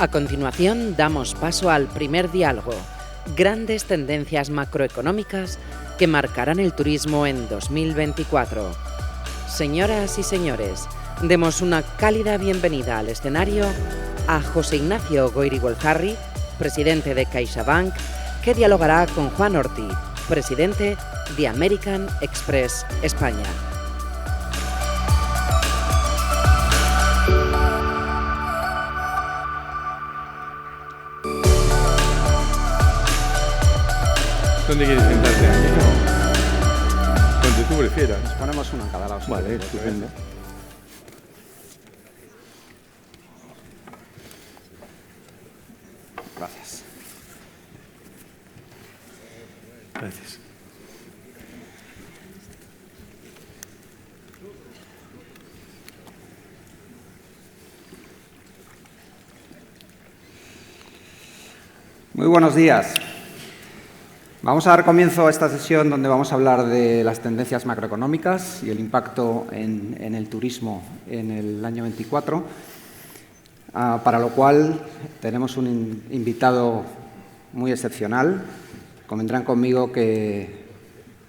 A continuación, damos paso al primer diálogo, grandes tendencias macroeconómicas que marcarán el turismo en 2024. Señoras y señores, demos una cálida bienvenida al escenario a José Ignacio Goirigolzarri, presidente de CaixaBank, que dialogará con Juan Ortiz, presidente de American Express España. ¿Dónde quieres sentarte? ¿Aquí no? Donde tú prefieras. Nos ponemos uno en cada lado. Vale, estupendo. Gracias. Gracias. Muy buenos días. Vamos a dar comienzo a esta sesión donde vamos a hablar de las tendencias macroeconómicas y el impacto en el turismo en el año 24, para lo cual tenemos un invitado muy excepcional. Convendrán conmigo que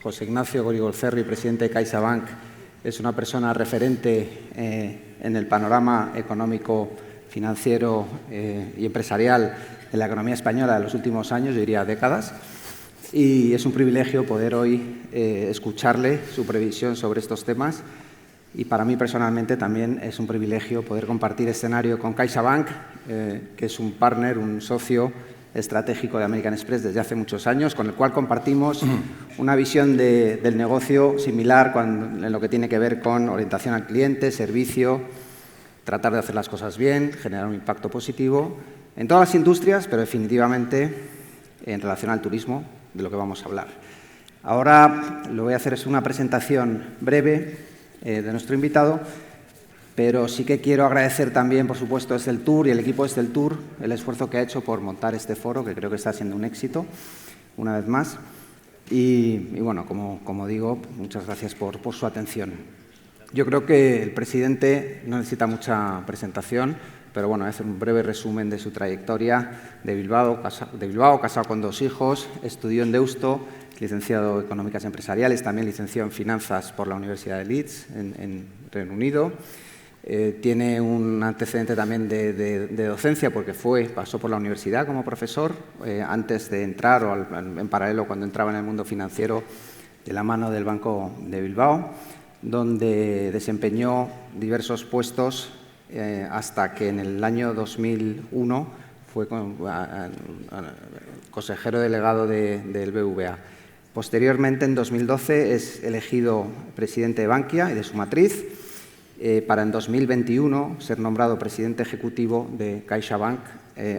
José Ignacio Goirigolzarri, presidente de CaixaBank, es una persona referente en el panorama económico, financiero y empresarial de la economía española de los últimos años, yo diría décadas. Y es un privilegio poder hoy escucharle su previsión sobre estos temas. Y para mí personalmente también es un privilegio poder compartir escenario con CaixaBank, que es un partner, un socio estratégico de American Express desde hace muchos años, con el cual compartimos una visión del negocio similar en lo que tiene que ver con orientación al cliente, servicio, tratar de hacer las cosas bien, generar un impacto positivo en todas las industrias, pero definitivamente en relación al turismo, de lo que vamos a hablar. Ahora lo que voy a hacer es una presentación breve de nuestro invitado, pero sí que quiero agradecer también, por supuesto, desde el Tour y el equipo desde el Tour el esfuerzo que ha hecho por montar este foro, que creo que está siendo un éxito, una vez más. Y bueno, como digo, muchas gracias por su atención. Yo creo que el presidente no necesita mucha presentación, pero bueno, voy a hacer un breve resumen de su trayectoria de Bilbao, casado con 2 hijos, estudió en Deusto, licenciado en Económicas Empresariales, también licenciado en Finanzas por la Universidad de Leeds, en Reino Unido. Tiene un antecedente también de docencia porque pasó por la universidad como profesor antes de entrar o en paralelo cuando entraba en el mundo financiero de la mano del Banco de Bilbao, donde desempeñó diversos puestos hasta que en el año 2001 fue consejero delegado del BBVA. Posteriormente, en 2012, es elegido presidente de Bankia y de su matriz, para en 2021 ser nombrado presidente ejecutivo de CaixaBank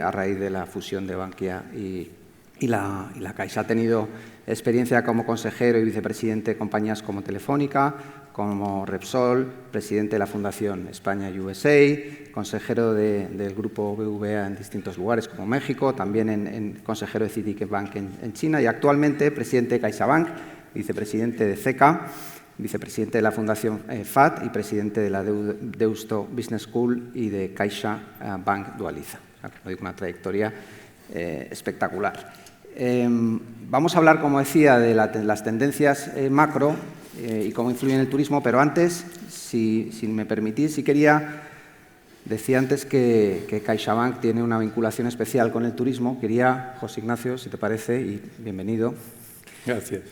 a raíz de la fusión de Bankia y la Caixa. Ha tenido experiencia como consejero y vicepresidente de compañías como Telefónica, como Repsol, presidente de la Fundación España-USA, consejero del grupo BBVA en distintos lugares como México, también consejero de Citibank en China y actualmente presidente de CaixaBank, vicepresidente de CECA, vicepresidente de la Fundación FAT y presidente de la Deusto Business School y de CaixaBank Dualiza. Como digo, una trayectoria espectacular. Vamos a hablar, como decía, de las tendencias macro y cómo influyen en el turismo, pero antes, si me permitís, decía antes que CaixaBank tiene una vinculación especial con el turismo. Quería, José Ignacio, si te parece, y bienvenido. Gracias.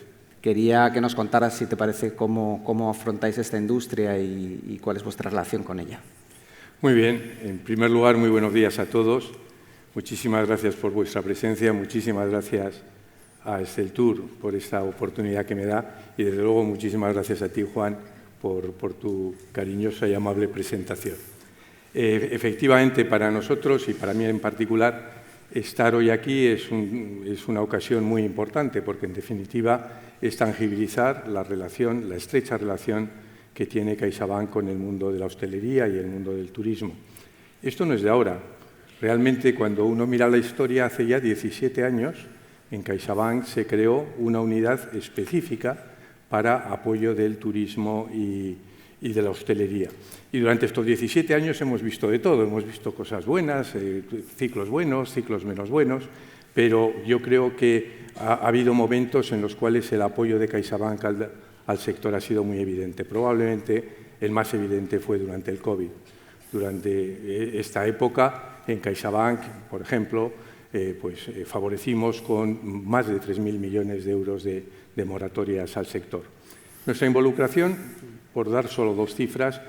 Quería que nos contaras, si te parece, cómo afrontáis esta industria y cuál es vuestra relación con ella. Muy bien. En primer lugar, muy buenos días a todos. Muchísimas gracias por vuestra presencia, muchísimas gracias a Estel Tour por esta oportunidad que me da y, desde luego, muchísimas gracias a ti, Juan, por tu cariñosa y amable presentación. Efectivamente, para nosotros y para mí en particular, estar hoy aquí es una ocasión muy importante porque, en definitiva, es tangibilizar la estrecha relación que tiene CaixaBank con el mundo de la hostelería y el mundo del turismo. Esto no es de ahora. Realmente, cuando uno mira la historia, hace ya 17 años, en CaixaBank se creó una unidad específica para apoyo del turismo y y de la hostelería. Y durante estos 17 años hemos visto de todo, hemos visto cosas buenas, ciclos buenos, ciclos menos buenos, pero yo creo que ha habido momentos en los cuales el apoyo de CaixaBank al sector ha sido muy evidente. Probablemente el más evidente fue durante el COVID. Durante esta época, en CaixaBank, por ejemplo, favorecimos con más de 3.000 millones de euros de moratorias al sector. Nuestra involucración, por dar solo dos cifras,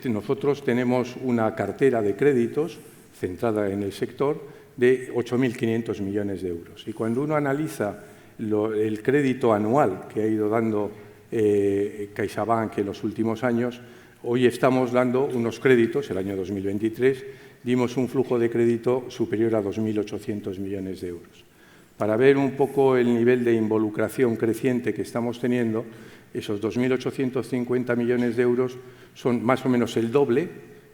nosotros tenemos una cartera de créditos centrada en el sector de 8.500 millones de euros. Y cuando uno analiza el crédito anual que ha ido dando CaixaBank en los últimos años, hoy estamos dando unos créditos, el año 2023, dimos un flujo de crédito superior a 2.800 millones de euros. Para ver un poco el nivel de involucración creciente que estamos teniendo, esos 2.850 millones de euros son más o menos el doble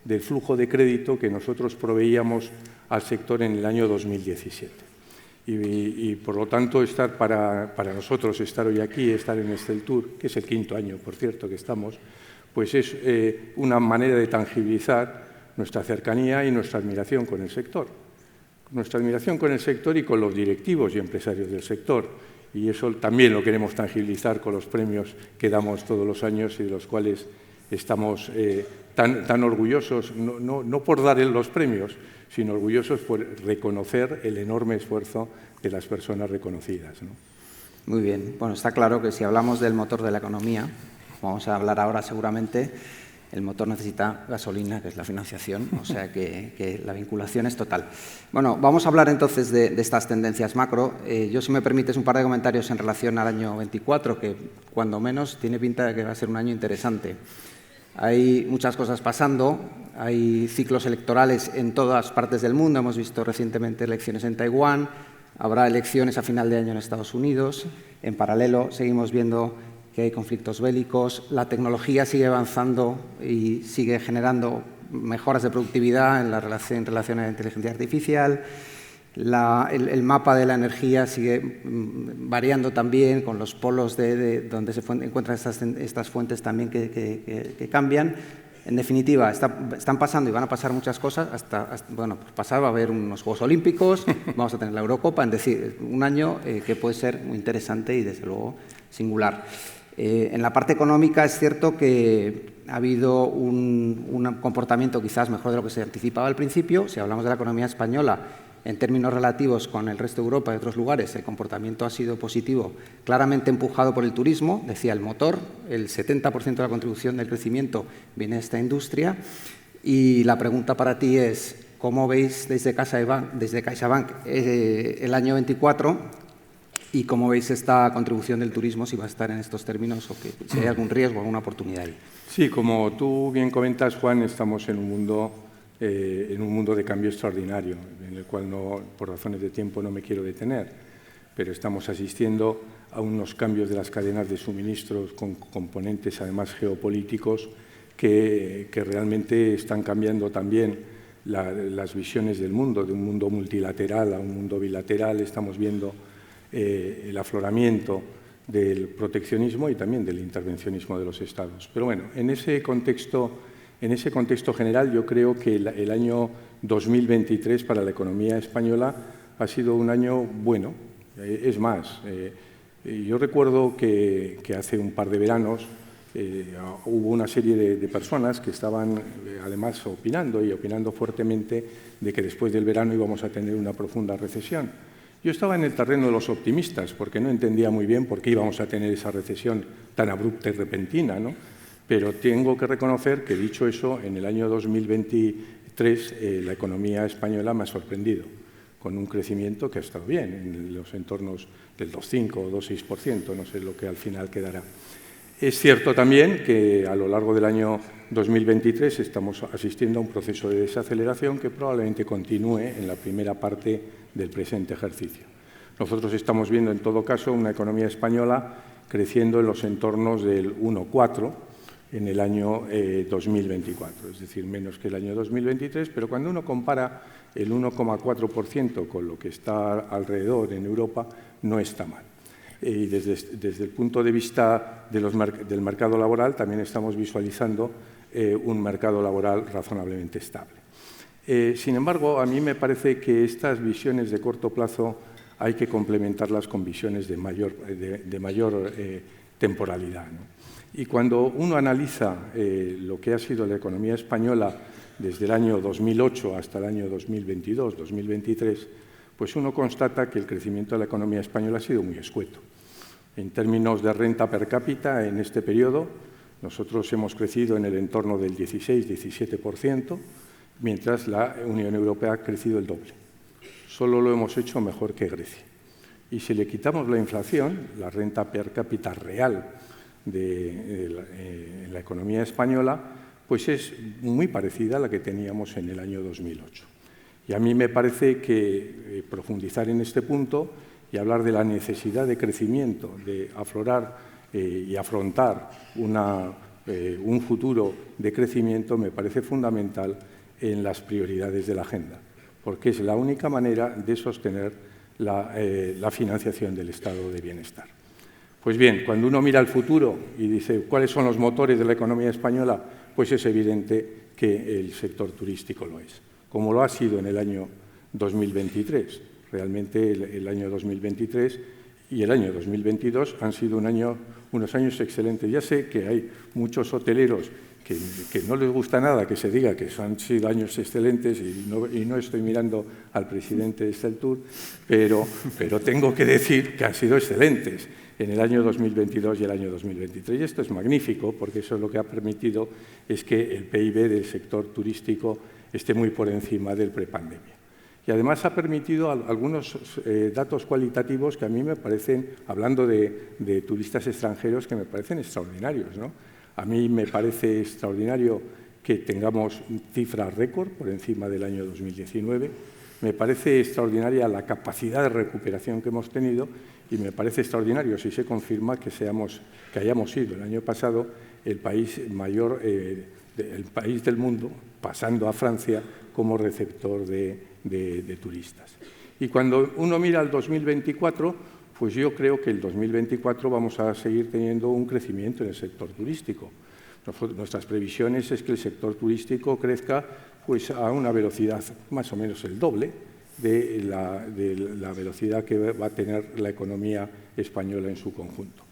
del flujo de crédito que nosotros proveíamos al sector en el año 2017. Y por lo tanto, para nosotros estar hoy aquí, estar en Esteltur, que es el 5º año, por cierto, que estamos, pues es una manera de tangibilizar nuestra cercanía y nuestra admiración con el sector. Nuestra admiración con el sector y con los directivos y empresarios del sector. Y eso también lo queremos tangibilizar con los premios que damos todos los años y de los cuales estamos tan orgullosos, no por dar los premios, sino orgullosos por reconocer el enorme esfuerzo de las personas reconocidas, ¿no? Muy bien. Bueno, está claro que si hablamos del motor de la economía, vamos a hablar ahora seguramente, el motor necesita gasolina, que es la financiación, o sea que la vinculación es total. Bueno, vamos a hablar entonces de estas tendencias macro. Yo, si me permites, un par de comentarios en relación al año 24, que cuando menos tiene pinta de que va a ser un año interesante. Hay muchas cosas pasando, hay ciclos electorales en todas partes del mundo, hemos visto recientemente elecciones en Taiwán, habrá elecciones a final de año en Estados Unidos, en paralelo seguimos viendo que hay conflictos bélicos, la tecnología sigue avanzando y sigue generando mejoras de productividad en relación a la inteligencia artificial, el mapa de la energía sigue variando también con los polos donde se encuentran estas fuentes también que cambian. En definitiva, están pasando y van a pasar muchas cosas bueno, pues pasar va a haber unos Juegos Olímpicos, vamos a tener la Eurocopa, es decir, un año que puede ser muy interesante y desde luego singular. En la parte económica es cierto que ha habido un comportamiento quizás mejor de lo que se anticipaba al principio. Si hablamos de la economía española, en términos relativos con el resto de Europa y otros lugares, el comportamiento ha sido positivo, claramente empujado por el turismo, decía el motor, el 70% de la contribución del crecimiento viene de esta industria. Y la pregunta para ti es, ¿cómo veis desde CaixaBank el año 24 y cómo veis esta contribución del turismo, si va a estar en estos términos o si hay algún riesgo, alguna oportunidad ahí? Sí, como tú bien comentas, Juan, estamos en un mundo de cambio extraordinario, en el cual por razones de tiempo no me quiero detener, pero estamos asistiendo a unos cambios de las cadenas de suministros con componentes, además, geopolíticos que realmente están cambiando también las visiones del mundo, de un mundo multilateral a un mundo bilateral. Estamos viendo el afloramiento del proteccionismo y también del intervencionismo de los Estados. Pero bueno, en ese contexto general, yo creo que el año 2023 para la economía española ha sido un año bueno. Es más, yo recuerdo que hace un par de veranos hubo una serie de personas que estaban además opinando fuertemente de que después del verano íbamos a tener una profunda recesión. Yo estaba en el terreno de los optimistas porque no entendía muy bien por qué íbamos a tener esa recesión tan abrupta y repentina, ¿no? Pero tengo que reconocer que, dicho eso, en el año 2023 la economía española me ha sorprendido, con un crecimiento que ha estado bien, en los entornos del 2,5 o 2,6%, no sé lo que al final quedará. Es cierto también que a lo largo del año 2023 estamos asistiendo a un proceso de desaceleración que probablemente continúe en la primera parte del presente ejercicio. Nosotros estamos viendo, en todo caso, una economía española creciendo en los entornos del 1,4% en el año 2024, es decir, menos que el año 2023, pero cuando uno compara el 1,4% con lo que está alrededor en Europa, no está mal. Y desde el punto de vista del mercado laboral también estamos visualizando un mercado laboral razonablemente estable. Sin embargo, a mí me parece que estas visiones de corto plazo hay que complementarlas con visiones de mayor temporalidad, ¿no? Y cuando uno analiza lo que ha sido la economía española desde el año 2008 hasta el año 2022, 2023, pues uno constata que el crecimiento de la economía española ha sido muy escueto. En términos de renta per cápita, en este periodo, nosotros hemos crecido en el entorno del 16-17%, mientras la Unión Europea ha crecido el doble. Solo lo hemos hecho mejor que Grecia. Y si le quitamos la inflación, la renta per cápita real en la economía española, pues es muy parecida a la que teníamos en el año 2008. Y a mí me parece que profundizar en este punto y hablar de la necesidad de crecimiento, de aflorar y afrontar un futuro de crecimiento, me parece fundamental en las prioridades de la agenda, porque es la única manera de sostener la financiación del estado de bienestar. Pues bien, cuando uno mira al futuro y dice cuáles son los motores de la economía española, pues es evidente que el sector turístico lo es, como lo ha sido en el año 2023. Realmente el año 2023 y el año 2022 han sido unos años excelentes. Ya sé que hay muchos hoteleros que no les gusta nada que se diga que han sido años excelentes y no estoy mirando al presidente de Esteltur, pero tengo que decir que han sido excelentes en el año 2022 y el año 2023. Y esto es magnífico porque eso lo que ha permitido es que el PIB del sector turístico esté muy por encima del prepandemia. Y además ha permitido algunos datos cualitativos que a mí me parecen, hablando de turistas extranjeros, que me parecen extraordinarios, ¿no? A mí me parece extraordinario que tengamos cifras récord por encima del año 2019. Me parece extraordinaria la capacidad de recuperación que hemos tenido y me parece extraordinario si se confirma que hayamos sido el año pasado el país del mundo, pasando a Francia como receptor de turistas. Y cuando uno mira al 2024, pues yo creo que el 2024 vamos a seguir teniendo un crecimiento en el sector turístico. Nuestras previsiones es que el sector turístico crezca pues, a una velocidad más o menos el doble de la velocidad que va a tener la economía española en su conjunto.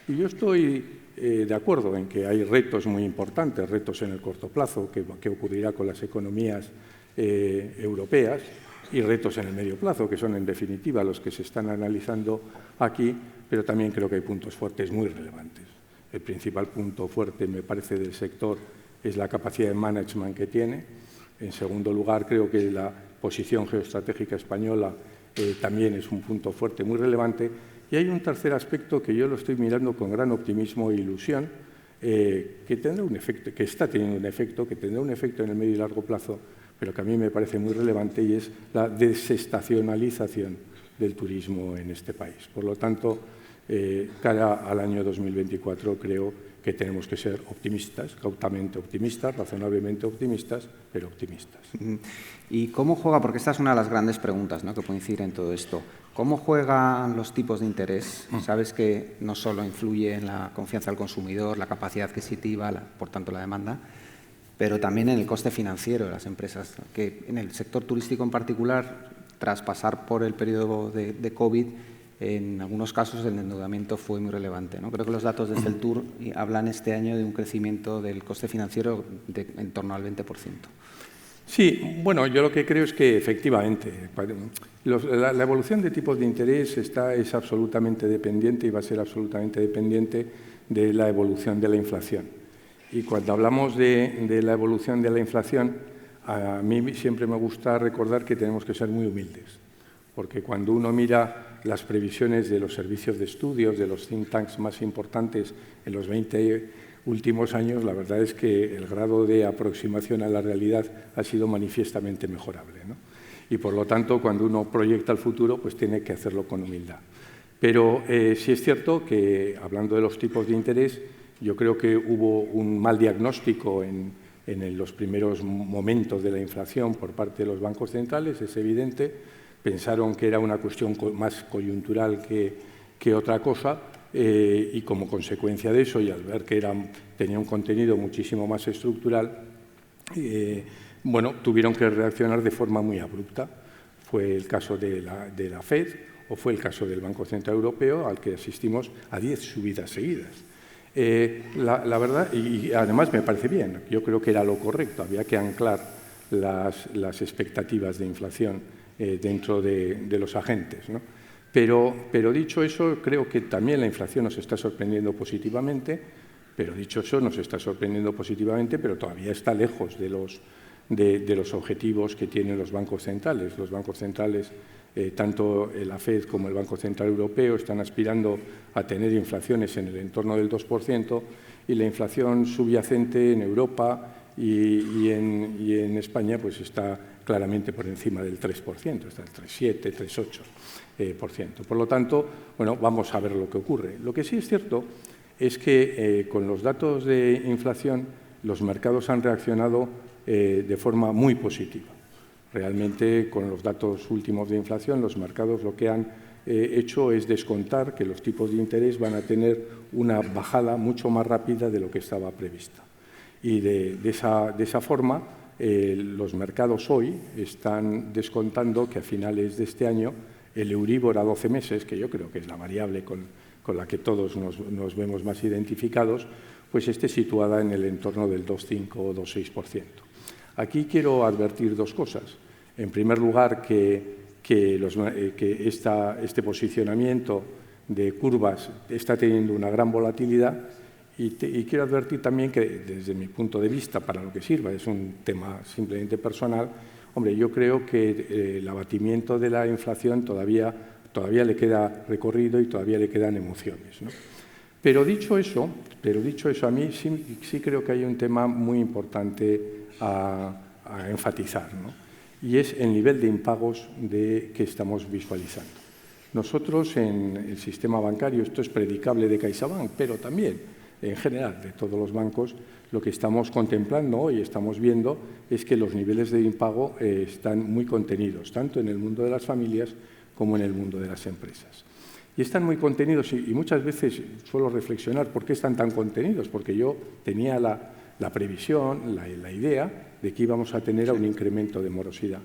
Y yo estoy de acuerdo en que hay retos muy importantes, retos en el corto plazo, que ocurrirá con las economías europeas, y retos en el medio plazo, que son en definitiva los que se están analizando aquí, pero también creo que hay puntos fuertes muy relevantes. El principal punto fuerte, me parece, del sector es la capacidad de management que tiene. En segundo lugar, creo que la posición geoestratégica española también es un punto fuerte muy relevante. Y hay un tercer aspecto que yo lo estoy mirando con gran optimismo e ilusión, que tendrá un efecto, que está teniendo un efecto, que tendrá un efecto en el medio y largo plazo, pero que a mí me parece muy relevante, y es la desestacionalización del turismo en este país. Por lo tanto, cara al año 2024 creo que tenemos que ser optimistas, cautamente optimistas, razonablemente optimistas, pero optimistas. ¿Y cómo juega? Porque esta es una de las grandes preguntas, ¿no?, que puede incidir en todo esto. ¿Cómo juegan los tipos de interés? Sabes que no solo influye en la confianza del consumidor, la capacidad adquisitiva, por tanto la demanda, pero también en el coste financiero de las empresas, que en el sector turístico en particular, tras pasar por el periodo de COVID, en algunos casos el endeudamiento fue muy relevante, ¿no? Creo que los datos de Esteltur hablan este año de un crecimiento del coste financiero en torno al 20%. Sí, bueno, yo lo que creo es que efectivamente la evolución de tipos de interés es absolutamente dependiente y va a ser absolutamente dependiente de la evolución de la inflación. Y cuando hablamos de la evolución de la inflación, a mí siempre me gusta recordar que tenemos que ser muy humildes, porque cuando uno mira las previsiones de los servicios de estudios, de los think tanks más importantes en los 20 últimos años, la verdad es que el grado de aproximación a la realidad ha sido manifiestamente mejorable, ¿no? Y por lo tanto, cuando uno proyecta el futuro, pues tiene que hacerlo con humildad. Pero sí es cierto que, hablando de los tipos de interés, yo creo que hubo un mal diagnóstico en los primeros momentos de la inflación por parte de los bancos centrales, es evidente. Pensaron que era una cuestión más coyuntural que que otra cosa, y como consecuencia de eso, y al ver que tenía un contenido muchísimo más estructural, bueno, tuvieron que reaccionar de forma muy abrupta. Fue el caso de la FED o fue el caso del Banco Central Europeo, al que asistimos a 10 subidas seguidas. La verdad, y además me parece bien, yo creo que era lo correcto, había que anclar las expectativas de inflación dentro de los agentes, ¿no? Pero dicho eso, creo que también la inflación nos está sorprendiendo positivamente, pero todavía está lejos de los objetivos que tienen los bancos centrales. Los bancos centrales, tanto la FED como el Banco Central Europeo, están aspirando a tener inflaciones en el entorno del 2%, y la inflación subyacente en Europa y en España pues está claramente por encima del 3%, está el 3,7, 3,8%. Por lo tanto, bueno, vamos a ver lo que ocurre. Lo que sí es cierto es que con los datos de inflación los mercados han reaccionado de forma muy positiva. Realmente, con los datos últimos de inflación, los mercados lo que han hecho es descontar que los tipos de interés van a tener una bajada mucho más rápida de lo que estaba prevista. Y de esa forma, los mercados hoy están descontando que a finales de este año el Euribor a 12 meses, que yo creo que es la variable con la que todos nos vemos más identificados, pues esté situada en el entorno del 2,5 o 2,6%. Aquí quiero advertir dos cosas. En primer lugar, que este posicionamiento de curvas está teniendo una gran volatilidad, y quiero advertir también que, desde mi punto de vista, para lo que sirva, es un tema simplemente personal, hombre, yo creo que el abatimiento de la inflación todavía le queda recorrido y todavía le quedan emociones, ¿no? Pero dicho eso, a mí sí creo que hay un tema muy importante a enfatizar, ¿no? Y es el nivel de impagos que estamos visualizando. Nosotros, en el sistema bancario, esto es predicable de CaixaBank, pero también en general de todos los bancos, lo que estamos contemplando hoy, estamos viendo, es que los niveles de impago están muy contenidos, tanto en el mundo de las familias como en el mundo de las empresas. Y están muy contenidos, y muchas veces suelo reflexionar por qué están tan contenidos, porque yo tenía la previsión, la idea de que íbamos a tener un incremento de morosidad.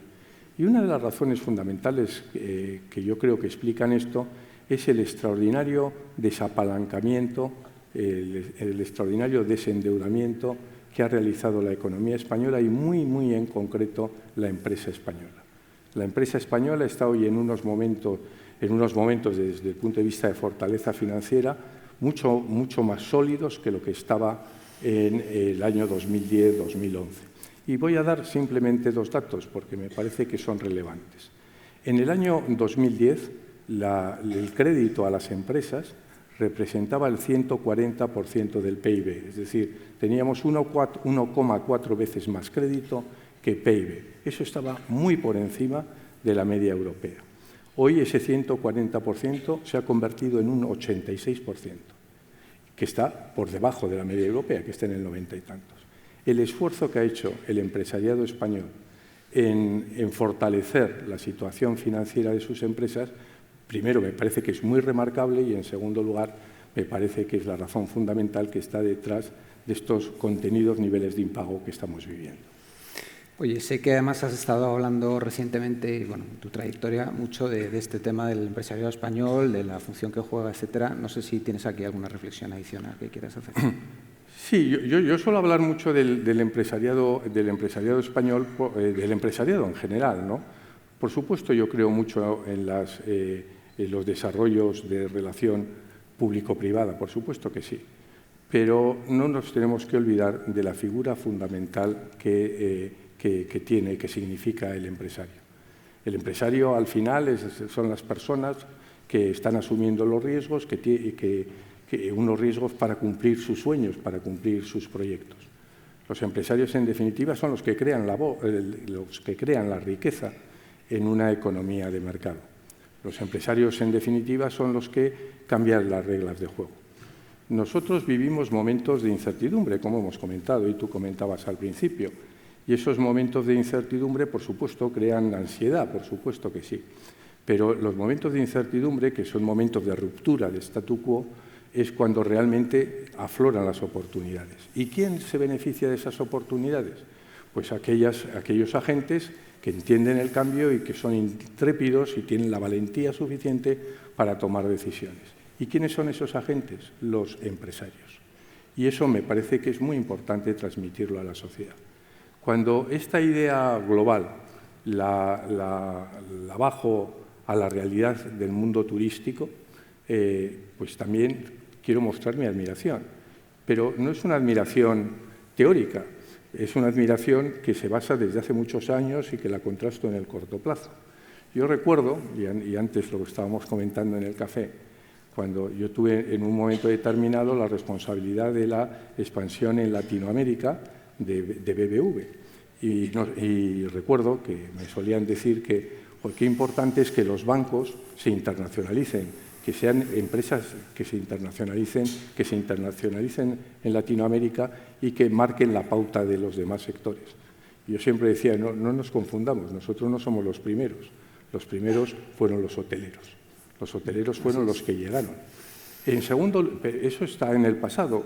Y una de las razones fundamentales que yo creo que explican esto es el extraordinario desapalancamiento, el extraordinario desendeudamiento que ha realizado la economía española y muy en concreto la empresa española. La empresa española está hoy en unos momentos desde el punto de vista de fortaleza financiera mucho más sólidos que lo que estaba en el año 2010-2011. Y voy a dar simplemente dos datos porque me parece que son relevantes. En el año 2010, el crédito a las empresas representaba el 140% del PIB, es decir, teníamos 1,4 veces más crédito que PIB. Eso estaba muy por encima de la media europea. Hoy ese 140% se ha convertido en un 86%, que está por debajo de la media europea, que está en el 90 y tantos. El esfuerzo que ha hecho el empresariado español en fortalecer la situación financiera de sus empresas, primero, me parece que es muy remarcable y, en segundo lugar, me parece que es la razón fundamental que está detrás de estos contenidos niveles de impago que estamos viviendo. Oye, sé que además has estado hablando recientemente, y bueno, en tu trayectoria, mucho de este tema del empresariado español, de la función que juega, etcétera. No sé si tienes aquí alguna reflexión adicional que quieras hacer. Sí, yo suelo hablar mucho del empresariado español, del empresariado en general, ¿no? Por supuesto, yo creo mucho en los desarrollos de relación público-privada, por supuesto que sí, pero no nos tenemos que olvidar de la figura fundamental que significa el empresario. El empresario, al final, son las personas que están asumiendo los riesgos, unos riesgos para cumplir sus sueños, para cumplir sus proyectos. Los empresarios, en definitiva, son los que crean la riqueza en una economía de mercado. Los empresarios, en definitiva, son los que cambian las reglas de juego. Nosotros vivimos momentos de incertidumbre, como hemos comentado y tú comentabas al principio, y esos momentos de incertidumbre, por supuesto, crean ansiedad, por supuesto que sí. Pero los momentos de incertidumbre, que son momentos de ruptura de statu quo, es cuando realmente afloran las oportunidades. ¿Y quién se beneficia de esas oportunidades? Pues aquellos agentes que entienden el cambio y que son intrépidos y tienen la valentía suficiente para tomar decisiones. ¿Y quiénes son esos agentes? Los empresarios. Y eso me parece que es muy importante transmitirlo a la sociedad. Cuando esta idea global la bajo a la realidad del mundo turístico, pues también quiero mostrar mi admiración. Pero no es una admiración teórica, es una admiración que se basa desde hace muchos años y que la contrasto en el corto plazo. Yo recuerdo, y antes lo estábamos comentando en el café, cuando yo tuve en un momento determinado la responsabilidad de la expansión en Latinoamérica de BBV. Y recuerdo que me solían decir que qué importante es que los bancos se internacionalicen, que sean empresas que se internacionalicen en Latinoamérica y que marquen la pauta de los demás sectores. Yo siempre decía, no nos confundamos, nosotros no somos los primeros fueron los hoteleros fueron los que llegaron. En segundo, eso está en el pasado,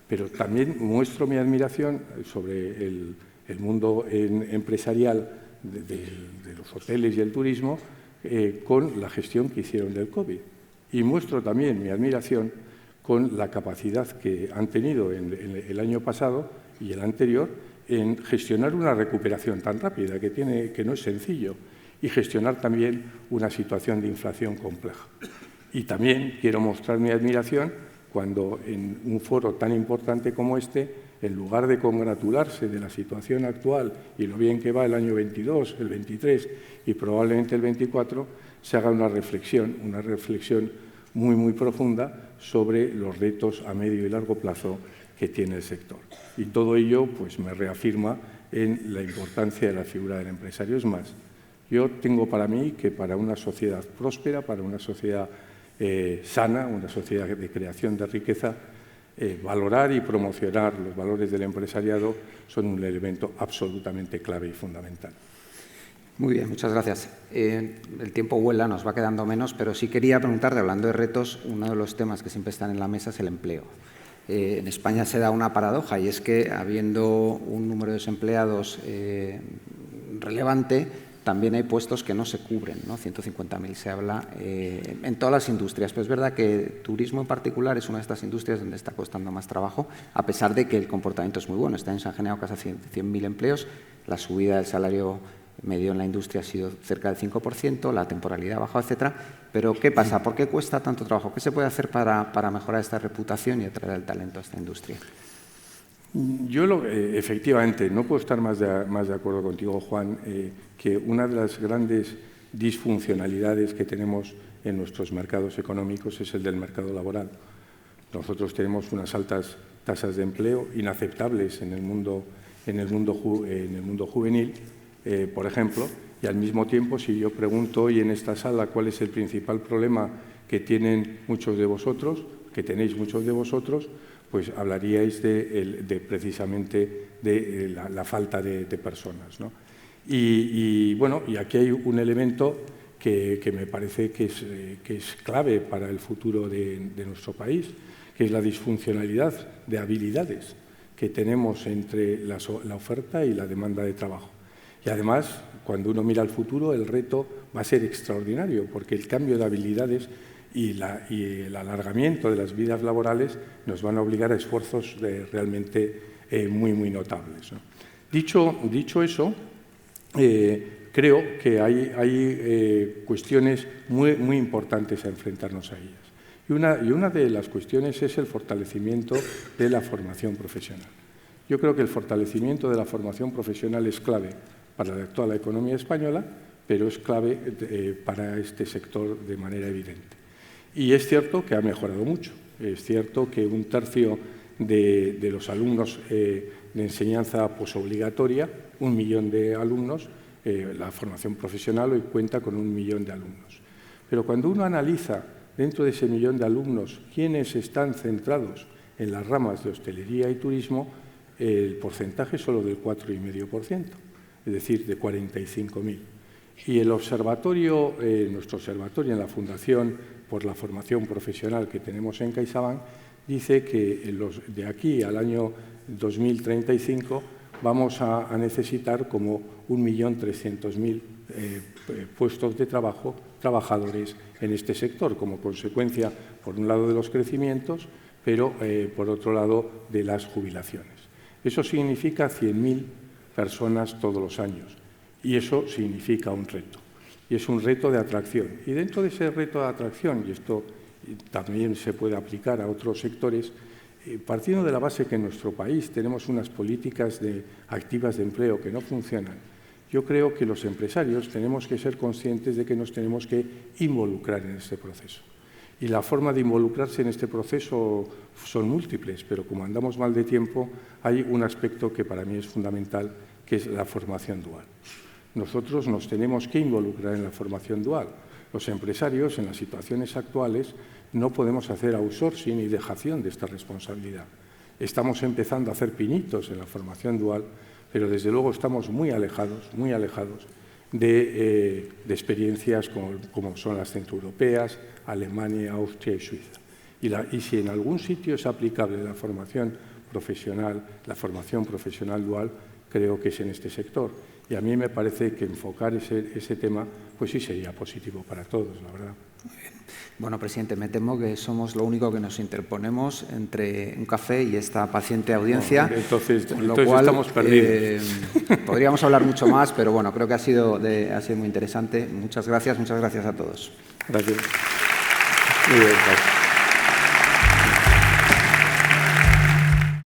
pero también muestro mi admiración sobre el mundo empresarial de los hoteles y el turismo con la gestión que hicieron del COVID. Y muestro también mi admiración con la capacidad que han tenido en el año pasado y el anterior en gestionar una recuperación tan rápida que no es sencillo, y gestionar también una situación de inflación compleja. Y también quiero mostrar mi admiración cuando en un foro tan importante como este, en lugar de congratularse de la situación actual y lo bien que va el año 22, el 23 y probablemente el 24, se haga una reflexión muy, muy profunda sobre los retos a medio y largo plazo que tiene el sector. Y todo ello pues, me reafirma en la importancia de la figura del empresario. Es más, yo tengo para mí que para una sociedad próspera, para una sociedad sana, una sociedad de creación de riqueza, valorar y promocionar los valores del empresariado son un elemento absolutamente clave y fundamental. Muy bien, muchas gracias. El tiempo vuela, nos va quedando menos, pero sí quería preguntarte, hablando de retos, uno de los temas que siempre están en la mesa es el empleo. En España se da una paradoja y es que, habiendo un número de desempleados relevante, también hay puestos que no se cubren, ¿no? 150.000 se habla en todas las industrias, pero es verdad que turismo en particular es una de estas industrias donde está costando más trabajo, a pesar de que el comportamiento es muy bueno. Este año se han generado casi 100.000 empleos, la subida del salario medio en la industria ha sido cerca del 5%, la temporalidad ha bajado, etcétera. Pero ¿qué pasa? ¿Por qué cuesta tanto trabajo? ¿Qué se puede hacer para mejorar esta reputación y atraer el talento a esta industria? Yo, efectivamente, no puedo estar más de acuerdo contigo, Juan, que una de las grandes disfuncionalidades que tenemos en nuestros mercados económicos es el del mercado laboral. Nosotros tenemos unas altas tasas de empleo inaceptables en el mundo juvenil, por ejemplo, y al mismo tiempo, si yo pregunto hoy en esta sala cuál es el principal problema que tienen muchos de vosotros, que tenéis muchos de vosotros, pues hablaríais precisamente de la falta de personas, ¿no? Y aquí hay un elemento que me parece que es clave para el futuro de nuestro país, que es la disfuncionalidad de habilidades que tenemos entre la oferta y la demanda de trabajo. Y además, cuando uno mira al futuro, el reto va a ser extraordinario, porque el cambio de habilidades y el alargamiento de las vidas laborales nos van a obligar a esfuerzos realmente muy, muy notables, ¿no? Dicho eso, creo que hay cuestiones muy, muy importantes a enfrentarnos a ellas. Y una de las cuestiones es el fortalecimiento de la formación profesional. Yo creo que el fortalecimiento de la formación profesional es clave para la actual economía española, pero es clave para este sector de manera evidente. Y es cierto que ha mejorado mucho. Es cierto que 1/3 de los alumnos de enseñanza posobligatoria, 1 millón de alumnos, la formación profesional hoy cuenta con 1 millón de alumnos. Pero cuando uno analiza dentro de ese millón de alumnos quiénes están centrados en las ramas de hostelería y turismo, el porcentaje es solo del 4,5%, es decir, de 45.000. Y el observatorio, nuestro observatorio en la Fundación por la Formación Profesional que tenemos en CaixaBank, dice que de aquí al año 2035 vamos a necesitar como 1.300.000 puestos de trabajo, trabajadores en este sector, como consecuencia, por un lado, de los crecimientos, pero, por otro lado, de las jubilaciones. Eso significa 100.000 personas todos los años, y eso significa un reto. Y es un reto de atracción. Y dentro de ese reto de atracción, y esto también se puede aplicar a otros sectores, partiendo de la base que en nuestro país tenemos unas políticas activas de empleo que no funcionan, yo creo que los empresarios tenemos que ser conscientes de que nos tenemos que involucrar en este proceso. Y la forma de involucrarse en este proceso son múltiples, pero como andamos mal de tiempo, hay un aspecto que para mí es fundamental, que es la formación dual. Nosotros nos tenemos que involucrar en la formación dual. Los empresarios, en las situaciones actuales, no podemos hacer outsourcing y dejación de esta responsabilidad. Estamos empezando a hacer pinitos en la formación dual, pero desde luego estamos muy alejados de experiencias como son las centroeuropeas, Alemania, Austria y Suiza. Y si en algún sitio es aplicable la formación profesional dual, creo que es en este sector. Y a mí me parece que enfocar ese tema, pues sí sería positivo para todos, la verdad. Muy bien. Bueno, presidente, me temo que somos lo único que nos interponemos entre un café y esta paciente audiencia. No, entonces cual, estamos perdidos. Podríamos hablar mucho más, pero bueno, creo que ha sido muy interesante. Muchas gracias a todos. Gracias. Muy bien, gracias.